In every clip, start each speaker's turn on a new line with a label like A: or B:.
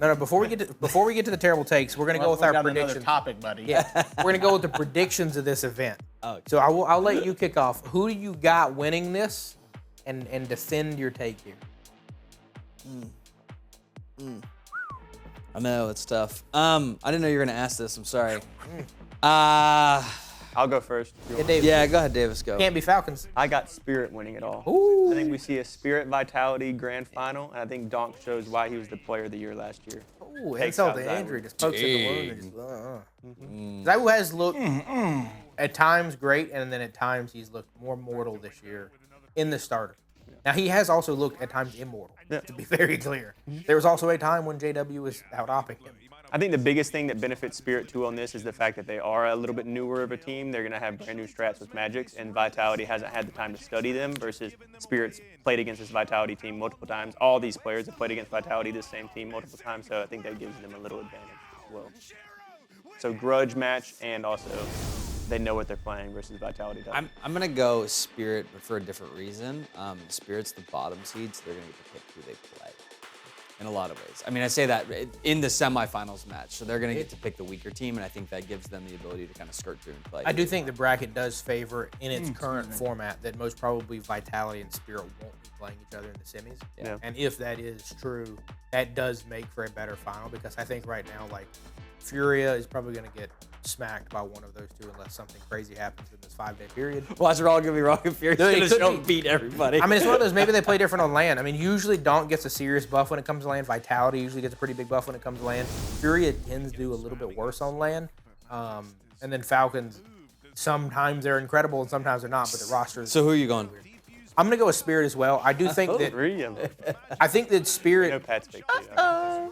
A: No. Before we get to the terrible takes, we're gonna go with our predictions.
B: Topic, buddy.
A: Yeah, we're gonna go with the predictions of this event.
C: Okay.
A: So I'll let you kick off. Who do you got winning this, and defend your take here?
C: I know it's tough. I didn't know you were gonna ask this. I'm sorry.
D: I'll go first.
A: Yeah, Davis.
C: Yeah, go ahead, Davis. Go.
A: Can't be Falcons.
D: I got Spirit winning it all.
A: Ooh.
D: I think we see a Spirit Vitality grand final, and I think Donk shows why he was the player of the year last year.
A: Ooh,
D: Takes
A: insult
D: out
A: to
D: that
A: injury.
D: one.
A: Just pokes at the wound and just. Zawu has looked at times great, and then at times he's looked more mortal this year in the starter. Now he has also looked at times immortal. To be very clear, there was also a time when JW was out-opping him.
D: I think the biggest thing that benefits Spirit 2 on this is the fact that they are a little bit newer of a team. They're going to have brand new strats with Magics, and Vitality hasn't had the time to study them versus Spirit's played against this Vitality team multiple times. All these players have played against Vitality, this same team, multiple times, so I think that gives them a little advantage as well. So grudge match, and also they know what they're playing versus Vitality doesn't.
C: I'm gonna go Spirit, but for a different reason. Spirit's the bottom seed, so they're gonna get to pick who they play. In a lot of ways. I mean, I say that in the semifinals match, so they're going to get to pick the weaker team, and I think that gives them the ability to kind of skirt through and play.
A: I do think the bracket does favor, in its current format, that most probably Vitality and Spirit won't be playing each other in the semis.
C: Yeah.
A: And if that is true, that does make for a better final, because I think right now, like, FURIA is probably going to get smacked by one of those two unless something crazy happens in this 5-day period.
C: Watch it all gonna be wrong if Fury's gonna show up beat everybody.
A: I mean, it's one of those, maybe they play different on land. I mean, usually Donk gets a serious buff when it comes to land. Vitality usually gets a pretty big buff when it comes to land. FURIA tends to do a little bit worse on land. And then Falcons, sometimes they're incredible and sometimes they're not, but the roster is...
C: So who are you going?
A: I'm going to go with Spirit as well. I do think that... I think that Spirit...
D: Pat's pick.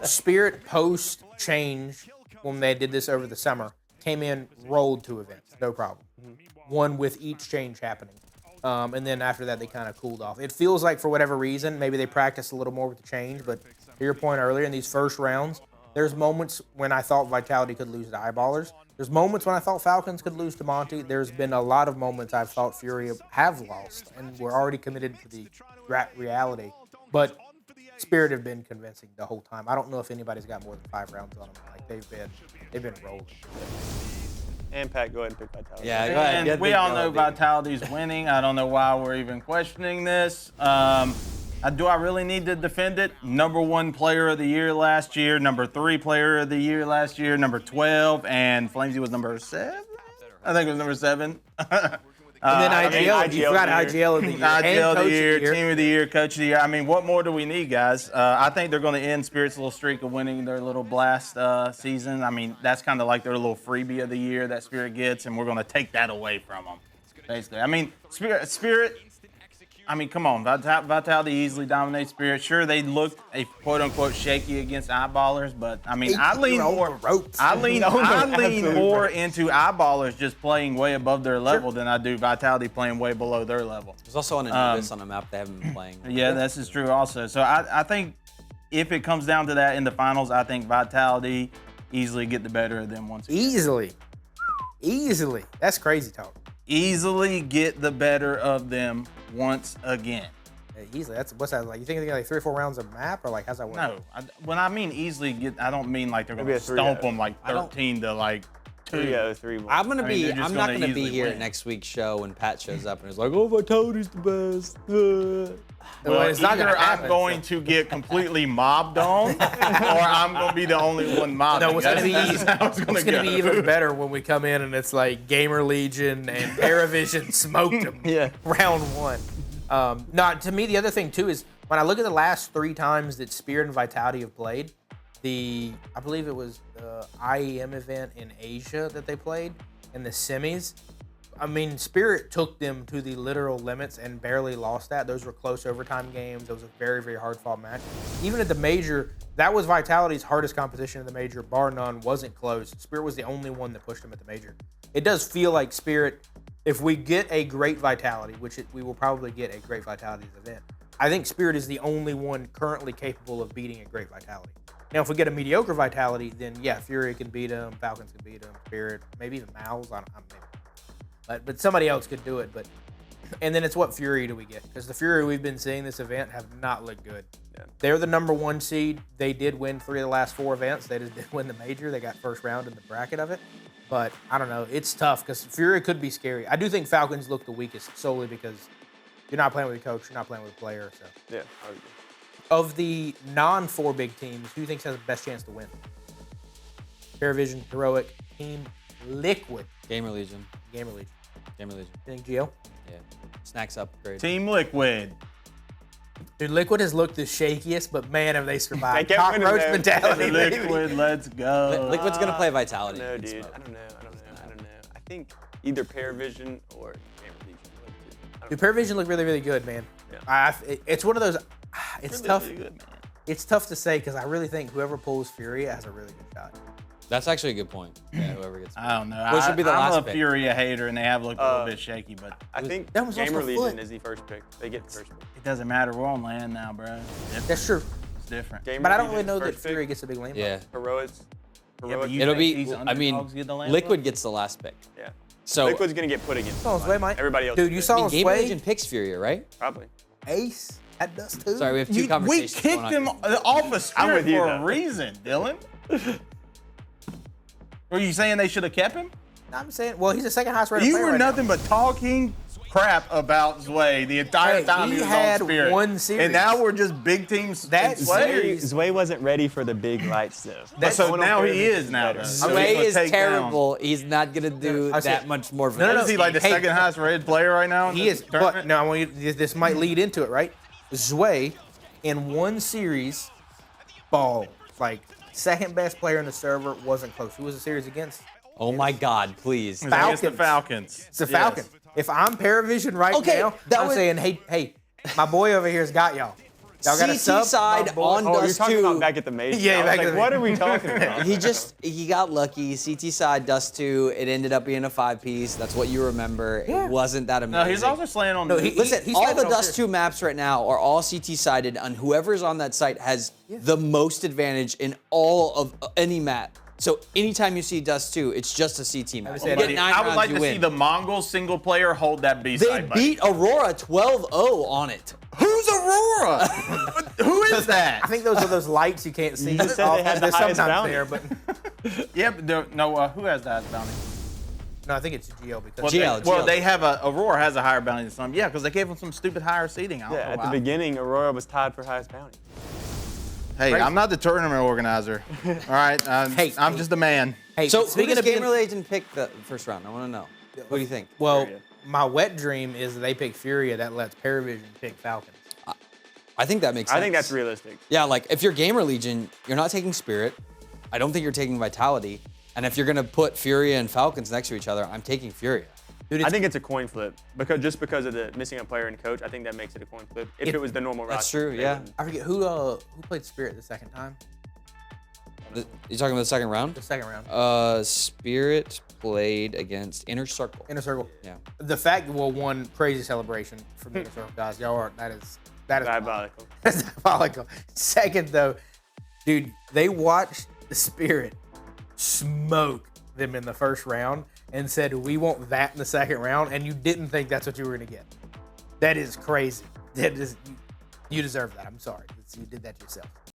A: Spirit post-change, when they did this over the summer, came in, rolled 2 events, no problem. One with each change happening. And then after that, they kind of cooled off. It feels like, for whatever reason, maybe they practiced a little more with the change, but to your point earlier, in these first rounds, there's moments when I thought Vitality could lose to Eyeballers. There's moments when I thought Falcons could lose to Monty. There's been a lot of moments I've thought Furia have lost, and we're already committed to the reality. But Spirit have been convincing the whole time. I don't know if anybody's got more than 5 rounds on them. Like, they've been rolling.
D: And Pat, go ahead and pick Vitality.
C: Yeah, go ahead.
B: And we all know Vitality's winning. I don't know why we're even questioning this. Do I really need to defend it? Number 1 player of the year last year, number 3 player of the year last year, number 12, and Flamesy was number 7? I think it was number 7.
A: And then IGL, you forgot IGL of the year.
B: IGL of the year, Team of the Year, Coach of the Year. I mean, what more do we need, guys? I think they're going to end Spirit's little streak of winning their little blast season. I mean, that's kind of like their little freebie of the year that Spirit gets, and we're going to take that away from them, basically. I mean, Spirit. I mean, come on. Vitality easily dominates Spirit. Sure, they looked a quote-unquote shaky against Eyeballers, but I mean, I lean more into Eyeballers just playing way above their level than I do Vitality playing way below their level.
C: There's also an Anubis on a map they haven't been playing.
B: Yeah, this is true also. So I think if it comes down to that in the finals, I think Vitality easily get the better of them once again.
A: Easily. That's crazy talk.
B: Easily get the better of them once again.
A: Yeah, easily. What's that like? You think they get like 3 or 4 rounds of map, or like how's that work?
B: No, when I mean easily get, I don't mean like they're gonna stomp them like 13 to like 2.
D: 3
C: I'm not gonna be here at next week's show when Pat shows up and is like, "Oh, Vitality's the best."
B: Well, it's not gonna happen. I'm going to get completely mobbed on, or I'm gonna be the only one mobbed.
A: No, it's gonna be easy. It's gonna be even better when we come in and it's like GamerLegion and PARIVISION smoked them.
C: Yeah.
A: Round 1. To me, the other thing too is when I look at the last 3 times that Spirit and Vitality have played, I believe it was the IEM event in Asia that they played in the semis. I mean, Spirit took them to the literal limits and barely lost that. Those were close overtime games. It was a very, very hard-fought match. Even at the major, that was Vitality's hardest competition in the major, bar none, wasn't close. Spirit was the only one that pushed them at the major. It does feel like Spirit, if we get a great Vitality, which we will probably get a great Vitality event, I think Spirit is the only one currently capable of beating a great Vitality. Now, if we get a mediocre Vitality, then yeah, Furia can beat them, Falcons can beat them, Spirit, maybe even Mals. But somebody else could do it. But And then it's what Fury do we get? Because the Fury we've been seeing this event have not looked good.
D: Yeah.
A: They're the #1 seed. They did win 3 of the last 4 events. They just did win the major. They got first round in the bracket of it. But I don't know. It's tough because Fury could be scary. I do think Falcons look the weakest solely because you're not playing with a coach. You're not playing with a player. So
D: Yeah, I would agree.
A: of the non-4 big teams, who do you think has the best chance to win? PARIVISION, Heroic, Team Liquid,
C: GamerLegion.
A: GamerLegion.
C: GamerLegion.
A: You think Gio?
C: Yeah. Snacks upgrade.
B: Team Liquid.
A: Dude, Liquid has looked the shakiest, but man, have they survived.
D: They kept winning
A: Cockroach
D: there.
A: mentality. baby.
B: Liquid, let's go.
C: Liquid's gonna play Vitality.
D: No,
C: and
D: dude.
C: smoke.
D: I don't know. I think either PARIVISION or GamerLegion.
A: Dude, PARIVISION look really, really good, man.
D: Yeah.
A: It's one of those. It's
B: Really,
A: tough.
B: really good, man.
A: It's tough to say because I really think whoever pulls FURIA has a really good shot.
C: That's actually a good point. Yeah, whoever gets.
B: I don't know.
C: Which would be the
B: I'm
C: last
B: a
C: pick?
B: FURIA hater, and they have looked a little bit shaky, but
D: I think
A: that was also foot.
D: GamerLegion is the first pick. They get the first pick.
B: it doesn't matter. We're on land now, bro.
A: That's true.
B: It's different.
A: But I don't
D: GamerLegion
A: really
D: is
A: know that
D: first pick.
A: FURIA gets a big lane.
C: Yeah.
D: Heroics.
B: Yeah,
D: Heroic.
B: but you
C: It'll
B: think
C: be.
B: these
C: I mean,
B: underdogs get the land
C: Liquid
B: vote?
C: gets the last pick.
D: Yeah.
C: So
D: Liquid's gonna get put against
A: Saw Sway, Mike.
D: everybody else.
A: Dude, you saw Sway,
C: GamerLegion picks Furia, right?
D: Probably.
A: Ace at Dust too.
C: Sorry, we have two
B: We
C: conversations.
B: kicked
C: going
B: him
C: on.
B: off of
D: I'm
B: Spirit
D: with you,
B: for
D: though.
B: a reason, Dylan. Were you saying they should have kept him?
A: I'm saying, well, he's the second highest rated
B: You
A: player
B: were
A: right
B: nothing
A: now.
B: but talking crap about Zway the entire
A: Hey,
B: time
A: he
B: he was
A: had
B: on Spirit.
A: one series.
B: And now we're just big teams.
A: That
B: in Zway.
A: series-
D: Zway wasn't ready for the big lights though.
B: But so
D: Going on
B: now he
D: PARIVISION
B: is now.
D: better.
B: though. So
C: Sway
B: he's gonna
C: is
B: take down-
C: terrible. He's not gonna do
A: I said-
C: that much more for
A: No, no,
C: them.
A: no.
B: Is he like the
A: Hey.
B: second highest rated player right now? in
A: He
B: this
A: is, but
B: tournament?
A: no, I want you, this might lead into it, right? Zway, in one series, ball. Like, second best player in the server, wasn't close. Who was the series against?
C: Oh my God, please.
B: It was against the Falcons.
A: It's the
B: Yes.
A: Falcons. If I'm PARIVISION right
C: Okay,
A: now,
C: that
A: I'm
C: was-
A: saying, hey, my boy over here's got y'all. Y'all got a
C: CT
A: sub?
C: side
A: My boy-
C: on
D: Oh, you're
C: Dust
D: talking
C: 2.
D: about back at the major.
A: Yeah,
D: I was
A: back
D: like,
A: at the
D: what
A: major.
D: are we talking about?
C: He got lucky. CT side Dust 2. It ended up being a 5-piece. That's what you remember.
A: Yeah.
C: It wasn't that amazing.
B: No, he's also slaying on
A: No,
B: the.
C: Listen,
A: he's
C: all
A: got
C: the
A: it on
C: Dust
A: there.
C: 2 maps right now are all CT sided, and whoever's on that site has the most advantage in all of any map. So anytime you see Dust 2, it's just a CT map.
A: said,
C: You get 9
B: I would
C: rounds,
B: like
C: you
B: to
C: win.
B: see the Mongols single player hold that B
C: They
B: side.
C: beat Aurora 12-0 on it.
B: Who's Aurora? Who is that?
A: I think those are those lights you can't see.
D: just said they had the
A: There's
D: highest
A: sometimes
D: bounty.
A: there, but
B: Yeah, but no. Who has the highest bounty?
A: no, I think it's GL because
B: Well,
C: GL.
B: well, they have Aurora has a higher bounty than some. Yeah, because they gave them some stupid higher seating. I don't
D: Yeah,
B: know
D: at the
B: why.
D: beginning, Aurora was tied for highest bounty.
B: Hey,
A: Crazy.
B: I'm not the tournament organizer. All right,
A: Hey,
B: I'm just a man.
A: Hey,
C: So who
A: speaking
C: does
A: of being,
C: GamerLegion pick the first round? I want to know. What do you think?
A: well,
D: Furia.
A: my wet dream is that they pick Furia. That lets PARIVISION pick Falcons.
C: I think that makes sense.
D: I think that's realistic.
C: Yeah, like if you're GamerLegion, you're not taking Spirit. I don't think you're taking Vitality. And if you're gonna put Furia and Falcons next to each other, I'm taking Furia.
A: Dude,
D: I think it's a coin flip because of the missing a player and coach. I think that makes it a coin flip. If it was the normal
C: That's
D: roster,
C: true,
D: they
C: yeah.
D: wouldn't.
A: I forget who played Spirit the second time.
C: You talking about the second round?
A: The second round.
C: Spirit played against Inner Circle.
A: Inner Circle.
C: Yeah.
A: The fact, well, one crazy celebration from the Inner Circle guys. Y'all are that is
D: Diabolical.
A: That's diabolical. Second though, dude, they watched the Spirit smoke them in the first round and said, "We want that in the second round," and you didn't think that's what you were gonna get. That is crazy. That is, you deserve that. I'm sorry. You did that yourself.